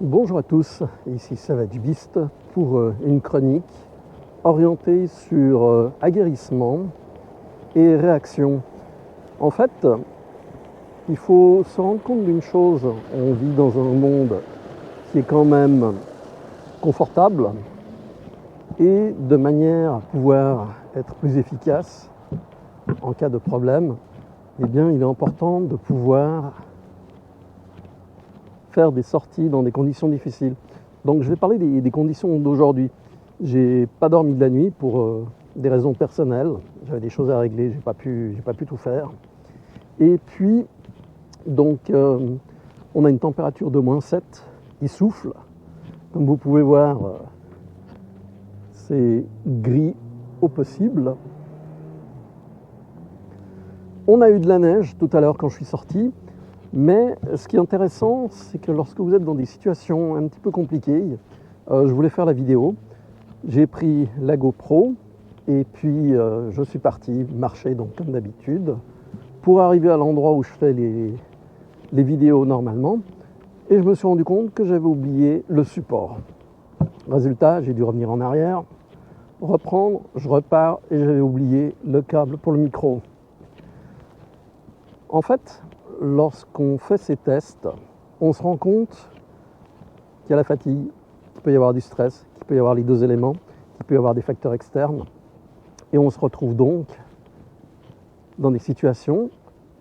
Bonjour à tous, ici Savage Beast pour une chronique orientée sur aguerrissement et réaction. En fait, il faut se rendre compte d'une chose, on vit dans un monde qui est quand même confortable et de manière à pouvoir être plus efficace en cas de problème, eh bien il est important de pouvoir faire des sorties dans des conditions difficiles. Donc je vais parler des conditions d'aujourd'hui. J'ai pas dormi de la nuit pour des raisons personnelles. J'avais des choses à régler, j'ai pas pu tout faire. Et puis donc on a une température de -7, il souffle. Comme vous pouvez voir, c'est gris au possible. On a eu de la neige tout à l'heure quand je suis sorti. Mais ce qui est intéressant, c'est que lorsque vous êtes dans des situations un petit peu compliquées, je voulais faire la vidéo, j'ai pris la GoPro et puis je suis parti marcher donc comme d'habitude pour arriver à l'endroit où je fais les vidéos normalement et je me suis rendu compte que j'avais oublié le support. Résultat, j'ai dû revenir en arrière, reprendre, je repars et j'avais oublié le câble pour le micro. En fait, lorsqu'on fait ces tests, on se rend compte qu'il y a la fatigue, qu'il peut y avoir du stress, qu'il peut y avoir les deux éléments, qu'il peut y avoir des facteurs externes. Et on se retrouve donc dans des situations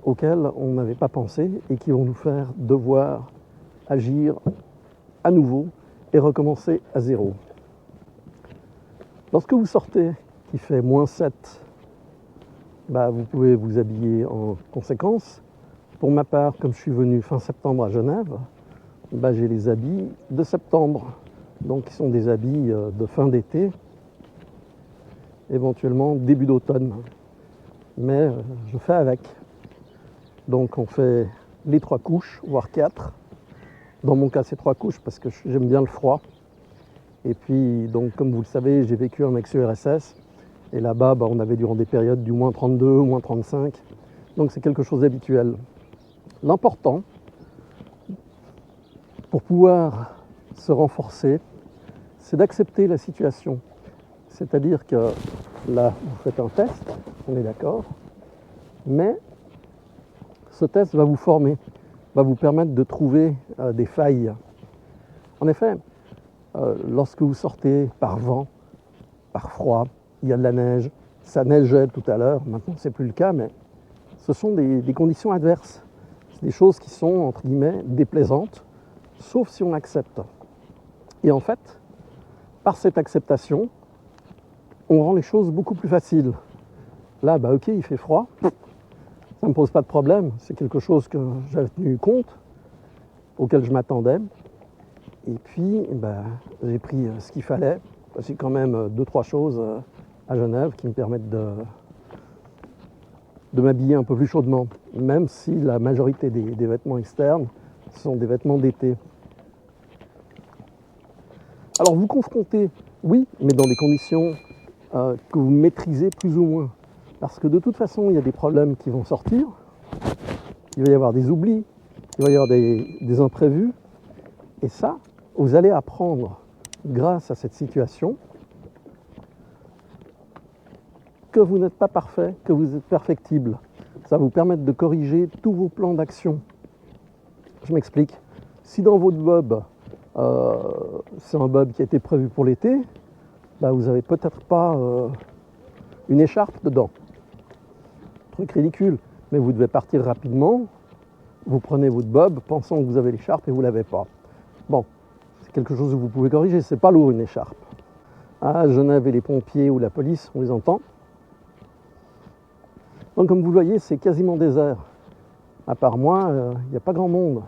auxquelles on n'avait pas pensé et qui vont nous faire devoir agir à nouveau et recommencer à zéro. Lorsque vous sortez, qu'il fait -7, vous pouvez vous habiller en conséquence. Pour ma part, comme je suis venu fin septembre à Genève, j'ai les habits de septembre. Donc qui sont des habits de fin d'été, éventuellement début d'automne. Mais je fais avec. Donc on fait les 3 couches, voire 4. Dans mon cas, c'est 3 couches parce que j'aime bien le froid. Et puis, donc, comme vous le savez, j'ai vécu en ex-URSS. Et là-bas, on avait durant des périodes du -32, -35. Donc c'est quelque chose d'habituel. L'important, pour pouvoir se renforcer, c'est d'accepter la situation. C'est-à-dire que là, vous faites un test, on est d'accord, mais ce test va vous former, va vous permettre de trouver des failles. En effet, lorsque vous sortez par vent, par froid, il y a de la neige, ça neigeait tout à l'heure, maintenant c'est plus le cas, mais ce sont des conditions adverses. C'est des choses qui sont, entre guillemets, déplaisantes, sauf si on accepte. Et en fait, par cette acceptation, on rend les choses beaucoup plus faciles. Là, ok, il fait froid, ça ne me pose pas de problème, c'est quelque chose que j'avais tenu compte, auquel je m'attendais. Et puis, j'ai pris ce qu'il fallait. J'ai quand même 2-3 choses à Genève qui me permettent de m'habiller un peu plus chaudement, même si la majorité des vêtements externes sont des vêtements d'été. Alors vous confrontez, oui, mais dans des conditions que vous maîtrisez plus ou moins. Parce que de toute façon, il y a des problèmes qui vont sortir, il va y avoir des oublis, il va y avoir des imprévus. Et ça, vous allez apprendre, grâce à cette situation, que vous n'êtes pas parfait, que vous êtes perfectible. Ça va vous permettre de corriger tous vos plans d'action. Je m'explique. Si dans votre bob, c'est un bob qui a été prévu pour l'été, vous n'avez peut-être pas une écharpe dedans. Truc ridicule. Mais vous devez partir rapidement, vous prenez votre bob pensant que vous avez l'écharpe et vous ne l'avez pas. Bon, c'est quelque chose que vous pouvez corriger, c'est pas lourd une écharpe. À Genève et les pompiers ou la police, on les entend. Donc comme vous le voyez, c'est quasiment désert. À part moi, il n'y a pas grand monde.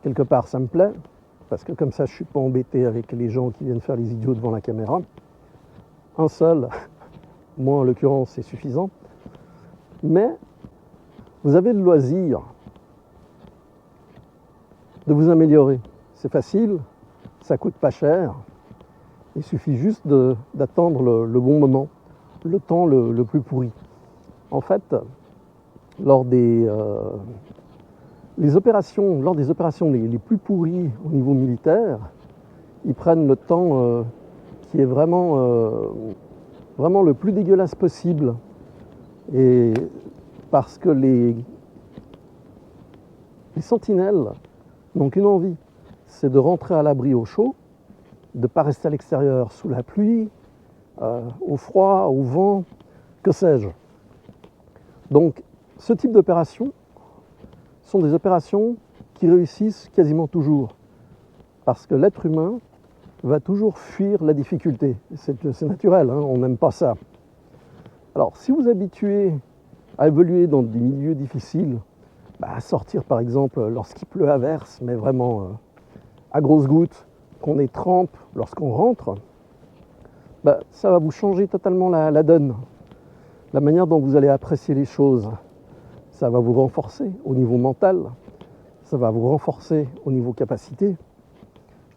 Quelque part, ça me plaît, parce que comme ça, je ne suis pas embêté avec les gens qui viennent faire les idiots devant la caméra. Un seul, moi en l'occurrence, c'est suffisant. Mais vous avez le loisir de vous améliorer. C'est facile, ça coûte pas cher. Il suffit juste d'attendre le bon moment, le temps le plus pourri. En fait, lors des Lors des opérations les plus pourries au niveau militaire, ils prennent le temps qui est vraiment le plus dégueulasse possible. Et parce que les sentinelles n'ont qu'une envie, c'est de rentrer à l'abri au chaud, de ne pas rester à l'extérieur sous la pluie, au froid, au vent, que sais-je. Donc ce type d'opérations sont des opérations qui réussissent quasiment toujours, parce que l'être humain va toujours fuir la difficulté. C'est naturel, hein, on n'aime pas ça. Alors si vous habituez à évoluer dans des milieux difficiles, à sortir par exemple lorsqu'il pleut à verse, mais vraiment à grosses gouttes, qu'on est trempe lorsqu'on rentre, ça va vous changer totalement la donne. La manière dont vous allez apprécier les choses, ça va vous renforcer au niveau mental, ça va vous renforcer au niveau capacité,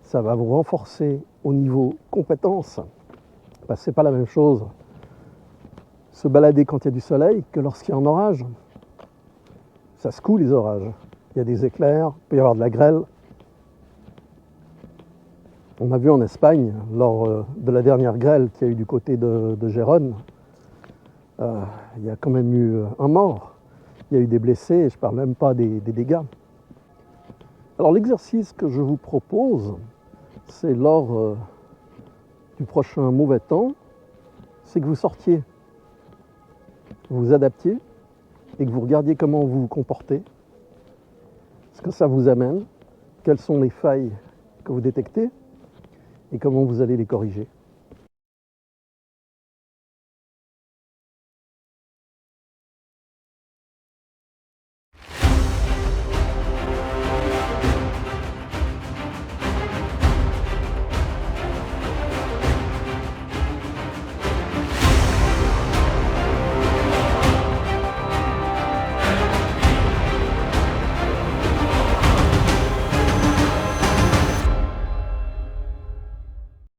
ça va vous renforcer au niveau compétence. C'est pas la même chose se balader quand il y a du soleil que lorsqu'il y a un orage. Ça secoue les orages. Il y a des éclairs, il peut y avoir de la grêle. On a vu en Espagne, lors de la dernière grêle qu'il y a eu du côté de Gérone, il y a quand même eu un mort. Il y a eu des blessés, et je ne parle même pas des dégâts. Alors l'exercice que je vous propose, c'est lors du prochain mauvais temps, c'est que vous sortiez, vous vous adaptiez et que vous regardiez comment vous vous comportez, ce que ça vous amène, quelles sont les failles que vous détectez et comment vous allez les corriger.